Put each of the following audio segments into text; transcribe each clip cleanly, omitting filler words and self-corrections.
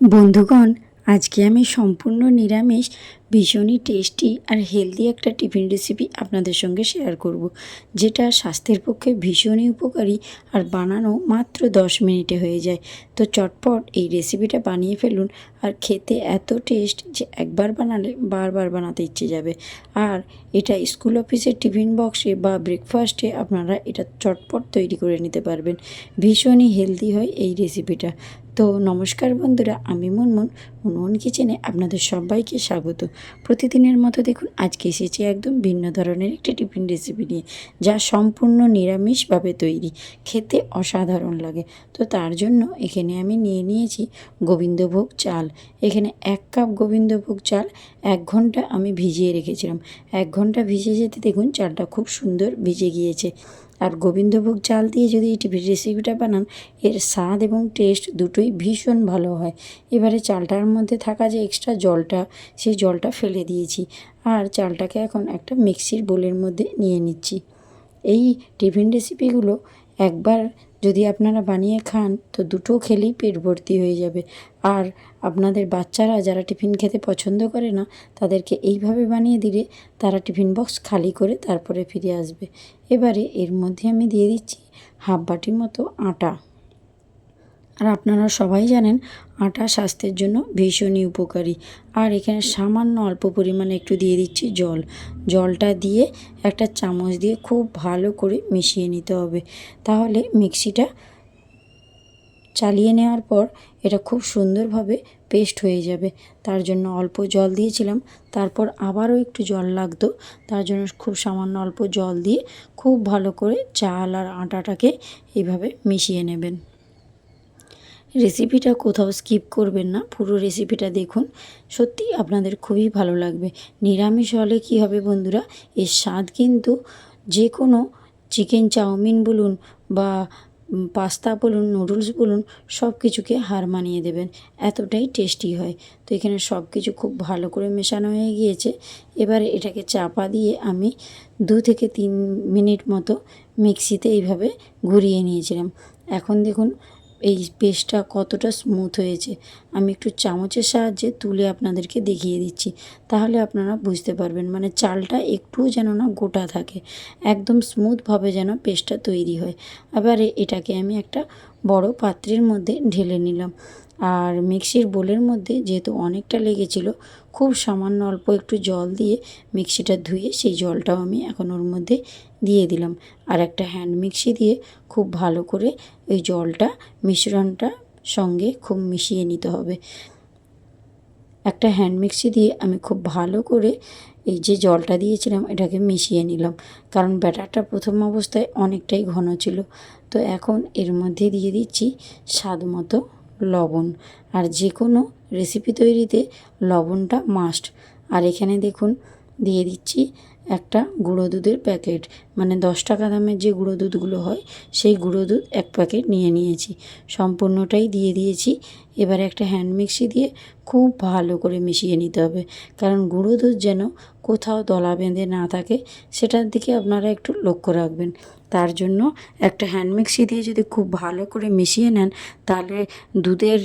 বন্ধুগণ, আজকে আমি সম্পূর্ণ নিরামিষ ভীষণই টেস্টি আর হেলদি একটা টিফিন রেসিপি আপনাদের সঙ্গে শেয়ার করব, যেটা স্বাস্থ্যের পক্ষে ভীষণই উপকারী আর বানানো মাত্র 10 মিনিটে হয়ে যায়। তো চটপট এই রেসিপিটা বানিয়ে ফেলুন। আর খেতে এত টেস্ট যে একবার বানালে বারবার বানাতে ইচ্ছে যাবে। আর এটা স্কুল অফিসের টিফিন বক্সে বা ব্রেকফাস্টে আপনারা এটা চটপট তৈরি করে নিতে পারবেন। ভীষণই হেলদি হয় এই রেসিপিটা। তো নমস্কার বন্ধুরা, আমি মুনমুন কিচেনে আপনাদের সবাইকে স্বাগত। প্রতিদিনের মতো দেখুন আজকে এসেছি একদম ভিন্ন ধরনের একটি টিফিন রেসিপি নিয়ে, যা সম্পূর্ণ নিরামিষভাবে তৈরি, খেতে অসাধারণ লাগে। তো তার জন্য এখানে আমি নিয়ে নিয়েছি গোবিন্দভোগ চাল। এখানে 1 কাপ গোবিন্দভোগ চাল 1 ঘন্টা আমি ভিজিয়ে রেখেছিলাম। 1 ঘন্টা ভিজে যেতে দেখুন চালটা খুব সুন্দর ভিজে গিয়েছে। আর গোবিন্দভোগ চাল দিয়ে যদি এই টিফিন রেসিপিটা বানান, এর স্বাদ এবং টেস্ট দুটোই ভীষণ ভালো হয়। এবারে চালটার মধ্যে থাকা যে এক্সট্রা জলটা, সেই জলটা ফেলে দিয়েছি। আর চালটাকে এখন একটা মিক্সির বোলের মধ্যে নিয়ে নিচ্ছি। এই টিফিন রেসিপিগুলো একবার যদি আপনারা বানিয়ে খান, তো দুটো খেলেই পেট ভর্তি হয়ে যাবে। আর আপনাদের বাচ্চারা যারা টিফিন খেতে পছন্দ করে না, তাদেরকে এইভাবে বানিয়ে দিলে তারা টিফিন বক্স খালি করে তারপরে ফিরে আসবে। এবারে এর মধ্যে আমি দিয়ে দিচ্ছি হাফ বাটি মতো আটা। আর আপনারা সবাই জানেন আটা স্বাস্থ্যের জন্য ভীষণই উপকারী। আর এখানে সামান্য অল্প পরিমাণে একটু দিয়ে দিচ্ছি জল। জলটা দিয়ে একটা চামচ দিয়ে খুব ভালো করে মিশিয়ে নিতে হবে। তাহলে মিক্সিটা চালিয়ে নেওয়ার পর এটা খুব সুন্দরভাবে পেস্ট হয়ে যাবে। তার জন্য অল্প জল দিয়েছিলাম, তারপর আবারও একটু জল লাগতো, তার জন্য খুব সামান্য অল্প জল দিয়ে খুব ভালো করে চাল আর আটাটাকে এইভাবে মিশিয়ে নেবেন। রেসিপিটা কোথাও স্কিপ করবেন না, পুরো রেসিপিটা দেখুন, সত্যি আপনাদের খুবই ভালো লাগবে। নিরামিষ হলে কী হবে বন্ধুরা, এর স্বাদ কিন্তু যে কোনো চিকেন চাউমিন বলুন বা পাস্তা বলুন, নুডলস বলুন, সব কিছুকে হার মানিয়ে দেবেন, এতটাই টেস্টি হয়। তো এখানে সব কিছু খুব ভালো করে মেশানো হয়ে গিয়েছে। এবারে এটাকে চাপা দিয়ে আমি 2 থেকে 3 মিনিট মতো মিক্সিতে এইভাবে ঘুরিয়ে নিয়েছিলাম। এখন দেখুন এই পেস্টটা কতটা স্মুথ হয়েছে। আমি একটু চামচের সাহায্যে তুলে আপনাদেরকে দেখিয়ে দিচ্ছি, তাহলে আপনারা বুঝতে পারবেন। মানে চালটা একটুও যেন না গোটা থাকে, একদম স্মুথভাবে যেন পেস্টটা তৈরি হয়। এবারে এটাকে আমি একটা বড় পাত্রের মধ্যে ঢেলে নিলাম। আর মিক্সির বোলের মধ্যে যেহেতু অনেকটা লেগেছিল, খুব সামান্য অল্প একটু জল দিয়ে মিক্সিটা ধুয়ে সেই জলটাও আমি এখন ওর মধ্যে দিয়ে দিলাম। আর একটা হ্যান্ড মিক্সি দিয়ে খুব ভালো করে ওই জলটা মিশ্রণটা সঙ্গে খুব মিশিয়ে নিতে হবে। একটা হ্যান্ড মিক্সি দিয়ে আমি খুব ভালো করে এই যে জলটা দিয়েছিলাম এটাকে মিশিয়ে নিলাম, কারণ ব্যাটারটা প্রথম অবস্থায় অনেকটাই ঘন ছিল। তো এখন এর মধ্যে দিয়ে দিচ্ছি স্বাদ মতো লবণ। আর যে কোনো রেসিপি তৈরিতে লবণটা মাস্ট। আর এখানে দেখুন দিয়ে দিচ্ছি একটা গুঁড়ো দুধের প্যাকেট, মানে 10 টাকা দামের যে গুঁড়ো দুধগুলো হয়, সেই গুঁড়ো দুধ 1 প্যাকেট নিয়ে নিয়েছি, সম্পূর্ণটাই দিয়ে দিয়েছি। এবারে একটা হ্যান্ড মিক্সি দিয়ে খুব ভালো করে মিশিয়ে নিতে হবে, কারণ গুঁড়ো দুধ যেন কোথাও দলা বেঁধে না থাকে, সেটার দিকে আপনারা একটু লক্ষ্য রাখবেন। তার জন্য একটা হ্যান্ড মিক্সি দিয়ে যদি খুব ভালো করে মিশিয়ে নেন, তাহলে দুধের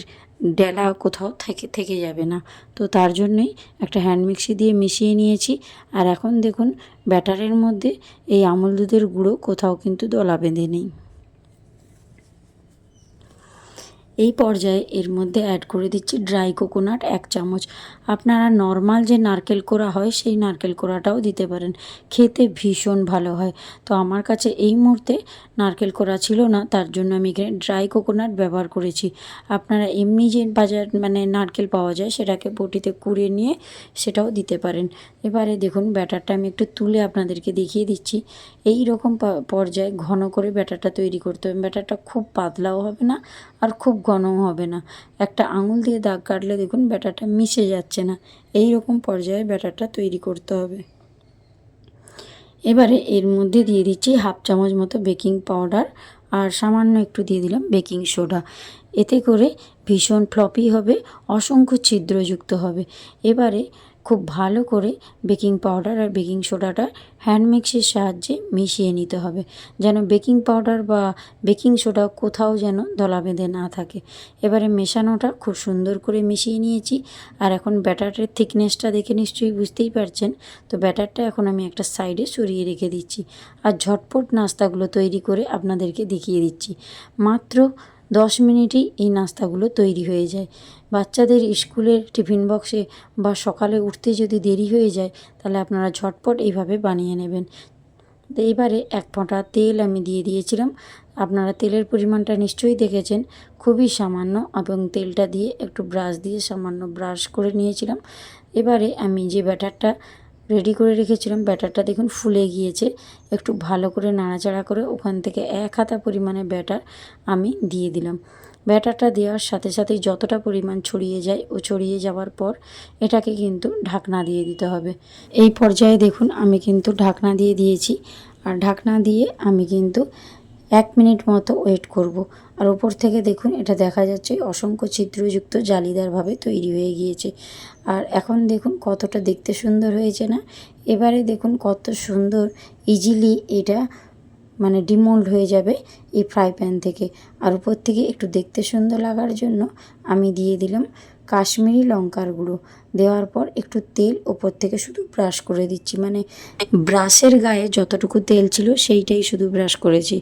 ডেলা কোথাও থেকে যাবে না। তো তার জন্যই একটা হ্যান্ড মিক্সি দিয়ে মিশিয়ে নিয়েছি। আর এখন দেখুন ব্যাটারের মধ্যে এই আমুল দুধের গুঁড়ো কোথাও কিন্তু দলা বেঁধে নেই। এই পর্যায়ে এর মধ্যে অ্যাড করে দিচ্ছি ড্রাই কোকোনাট 1 চামচ। আপনারা নর্মাল যে নারকেল কোড়া হয় সেই নারকেল কোড়াটাও দিতে পারেন, খেতে ভীষণ ভালো হয়। তো আমার কাছে এই মুহূর্তে নারকেল কোড়া ছিল না, তার জন্য আমি এখানে ড্রাই কোকোনাট ব্যবহার করেছি। আপনারা এমনি যে বাজার মানে নারকেল পাওয়া যায় সেটাকে বটিতে কুড়িয়ে নিয়ে সেটাও দিতে পারেন। এবারে দেখুন ব্যাটারটা আমি একটু তুলে আপনাদেরকে দেখিয়ে দিচ্ছি। এই রকম পর্যায়ে ঘন করে ব্যাটারটা তৈরি করতে হবে। ব্যাটারটা খুব পাতলাও হবে না আর খুব ঘনও হবে না। একটা আঙুল দিয়ে দাগ কাটলে দেখুন ব্যাটারটা মিশে যাচ্ছে না, এই রকম পর্যায়ে ব্যাটারটা তৈরি করতে হবে। এবারে এর মধ্যে দিয়ে দিচ্ছি হাফ চামচ মতো বেকিং পাউডার আর সামান্য একটু দিয়ে দিলাম বেকিং সোডা। এতে করে ভীষণ ফ্লপি হবে, অসংখ্য ছিদ্রযুক্ত হবে। এবারে খুব ভালো করে বেকিং পাউডার আর বেকিং সোডাটা হ্যান্ড মিক্সির সাহায্যে মিশিয়ে নিতে হবে, যেন বেকিং পাউডার বা বেকিং সোডা কোথাও যেন দলা বেঁধে না থাকে। এবারে মেশানোটা খুব সুন্দর করে মিশিয়ে নিয়েছি। আর এখন ব্যাটারের থিকনেসটা দেখে নিশ্চয়ই বুঝতেই পারছেন। তো ব্যাটারটা এখন আমি একটা সাইডে সরিয়ে রেখে দিচ্ছি আর ঝটপট নাস্তাগুলো তৈরি করে আপনাদেরকে দেখিয়ে দিচ্ছি। মাত্র 10 মিনিটেই এই নাস্তাগুলো তৈরি হয়ে যায়। বাচ্চাদের স্কুলের টিফিন বক্সে বা সকালে উঠতে যদি দেরি হয়ে যায়, তাহলে আপনারা ঝটপট এইভাবে বানিয়ে নেবেন। তো এবারে 1 ফোঁটা তেল আমি দিয়ে দিয়েছিলাম। আপনারা তেলের পরিমাণটা নিশ্চয়ই দেখেছেন, খুবই সামান্য, এবং তেলটা দিয়ে একটু ব্রাশ দিয়ে সামান্য ব্রাশ করে নিয়েছিলাম। এবারে আমি যে ব্যাটারটা রেডি করে রেখেছিলাম, ব্যাটারটা দেখুন ফুলে গিয়েছে। একটু ভালো করে নাড়াচাড়া করে ওখান থেকে 1 হাতা পরিমাণে ব্যাটার আমি দিয়ে দিলাম। ব্যাটারটা দেওয়ার সাথে সাথেই যতটা পরিমাণ ছড়িয়ে যায়, ও ছড়িয়ে যাওয়ার পর এটাকে কিন্তু ঢাকনা দিয়ে দিতে হবে। এই পর্যায়ে দেখুন আমি কিন্তু ঢাকনা দিয়ে দিয়েছি। আর ঢাকনা দিয়ে আমি কিন্তু 1 মিনিট মতো ওয়েট করব। আর ওপর থেকে দেখুন এটা দেখা যাচ্ছে অসংখ্য ছিদ্রযুক্ত জালিদারভাবে তৈরি হয়ে গিয়েছে। আর এখন দেখুন কতটা দেখতে সুন্দর হয়েছে না? এবারে দেখুন কত সুন্দর ইজিলি এটা মানে ডিমোল্ড হয়ে যাবে এই ফ্রাই প্যান থেকে। আর উপর থেকে একটু দেখতে সুন্দর লাগার জন্য আমি দিয়ে দিলাম কাশ্মীরি লঙ্কার গুঁড়ো। দেওয়ার পর একটু তেল ওপর থেকে শুধু ব্রাশ করে দিচ্ছি, মানে ব্রাশের গায়ে যতটুকু তেল ছিল সেইটাই শুধু ব্রাশ করেছি।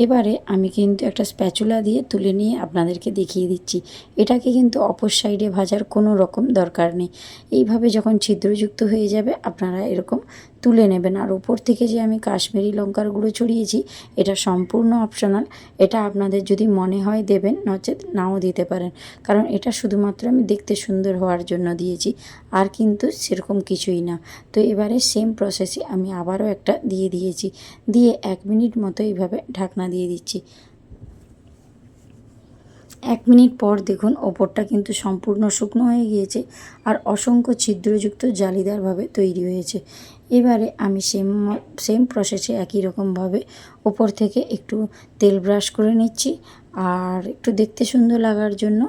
এবারে আমি কিন্তু একটা স্প্যাচুলা দিয়ে তুলে নিয়ে আপনাদেরকে দেখিয়ে দিচ্ছি। এটাকে কিন্তু অপর সাইডে ভাজার কোনো রকম দরকার নেই। এইভাবে যখন ছিদ্রযুক্ত হয়ে যাবে আপনারা এরকম তুলে নেবেন। আর ওপর থেকে যে আমি কাশ্মীরি লঙ্কার গুঁড়ো ছড়িয়েছি, এটা সম্পূর্ণ অপশনাল। এটা আপনাদের যদি মনে হয় দেবেন, নচেত নাও দিতে পারেন, কারণ এটা শুধুমাত্র আমি দেখতে সুন্দর হওয়ার জন্য দিয়েছি, আর কিন্তু সেরকম কিছুই না। তো এবারে সেম প্রসেসে আমি আবারও একটা দিয়ে দিয়েছি, দিয়ে 1 মিনিট মতো এইভাবে ঢাকনা দিয়ে দিচ্ছি। 1 মিনিট পর দেখুন ওপরটা কিন্তু সম্পূর্ণ শুকনো হয়ে গিয়েছে আর অসংখ্য ছিদ্রযুক্ত জালিদারভাবে তৈরি হয়েছে। এবারে আমি সেম প্রসেসে একই রকমভাবে ওপর থেকে একটু তেল ব্রাশ করে নিচ্ছি। আর একটু দেখতে সুন্দর লাগার জন্য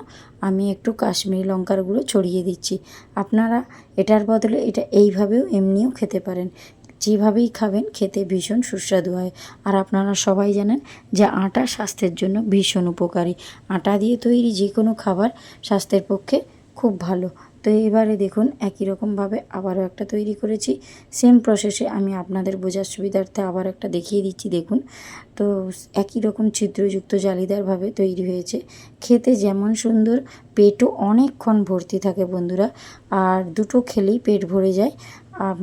আমি একটু কাশ্মীরি লঙ্কার গুঁড়ো ছড়িয়ে দিচ্ছি। আপনারা এটার বদলে এটা এইভাবেও এমনিও খেতে পারেন। যেভাবেই খাবেন খেতে ভীষণ সুস্বাদু হয়। আর আপনারা সবাই জানেন যে আটা স্বাস্থ্যের জন্য ভীষণ উপকারী। আটা দিয়ে তৈরি যে কোনো খাবার স্বাস্থ্যের পক্ষে খুব ভালো। তো এবারে দেখুন একই রকমভাবে আবারও একটা তৈরি করেছি। সেম প্রসেসে আমি আপনাদের বোঝার সুবিধার্থে আবার একটা দেখিয়ে দিচ্ছি দেখুন। তো একই রকম ছিদ্রযুক্ত জালিদারভাবে তৈরি হয়েছে। খেতে যেমন সুন্দর, পেটও অনেকক্ষণ ভর্তি থাকে বন্ধুরা। আর দুটো খেলেই পেট ভরে যায়।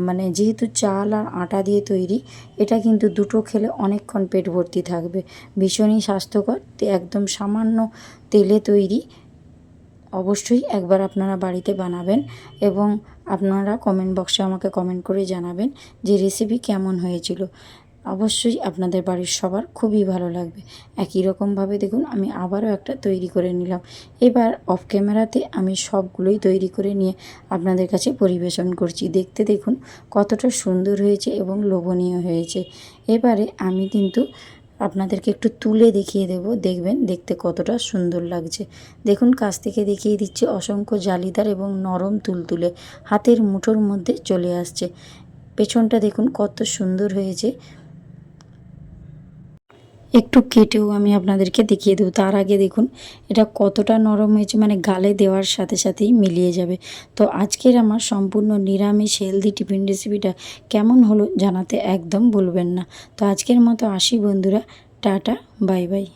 মানে যেহেতু চাল আর আটা দিয়ে তৈরি, এটা কিন্তু দুটো খেলে অনেকক্ষণ পেট ভর্তি থাকবে। ভীষণই স্বাস্থ্যকর, একদম সামান্য তেলে তৈরি। অবশ্যই একবার আপনারা বাড়িতে বানাবেন এবং আপনারা কমেন্ট বক্সে আমাকে কমেন্ট করে জানাবেন যে রেসিপি কেমন হয়েছিল। অবশ্যই আপনাদের বাড়ির সবার খুবই ভালো লাগবে। একই রকমভাবে দেখুন আমি আবারও একটা তৈরি করে নিলাম। এবার অফ ক্যামেরাতে আমি সবগুলোই তৈরি করে নিয়ে আপনাদের কাছে পরিবেশন করছি। দেখতে দেখুন কতটা সুন্দর হয়েছে এবং লোভনীয় হয়েছে। এবারে আমি কিন্তু আপনাদেরকে একটু তুলে দেখিয়ে দেব, দেখবেন দেখতে কতটা সুন্দর লাগছে। দেখুন কাছ থেকে দেখিয়ে দিচ্ছি, অসংখ্য জালিদার এবং নরম তুলতুলে হাতের মুঠোর মধ্যে চলে আসছে। পেছনটা দেখুন কত সুন্দর হয়েছে। একটু কেটেও আমি আপনাদেরকে দেখিয়ে দেবো। তার আগে দেখুন এটা কতটা নরম হয়েছে, মানে গালে দেওয়ার সাথে সাথেই মিলিয়ে যাবে। তো আজকের আমার সম্পূর্ণ নিরামিষ হেলদি টিফিন রেসিপিটা কেমন হলো জানাতে একদম ভুলবেন না। তো আজকের মতো আসি বন্ধুরা, টাটা, বাই বাই।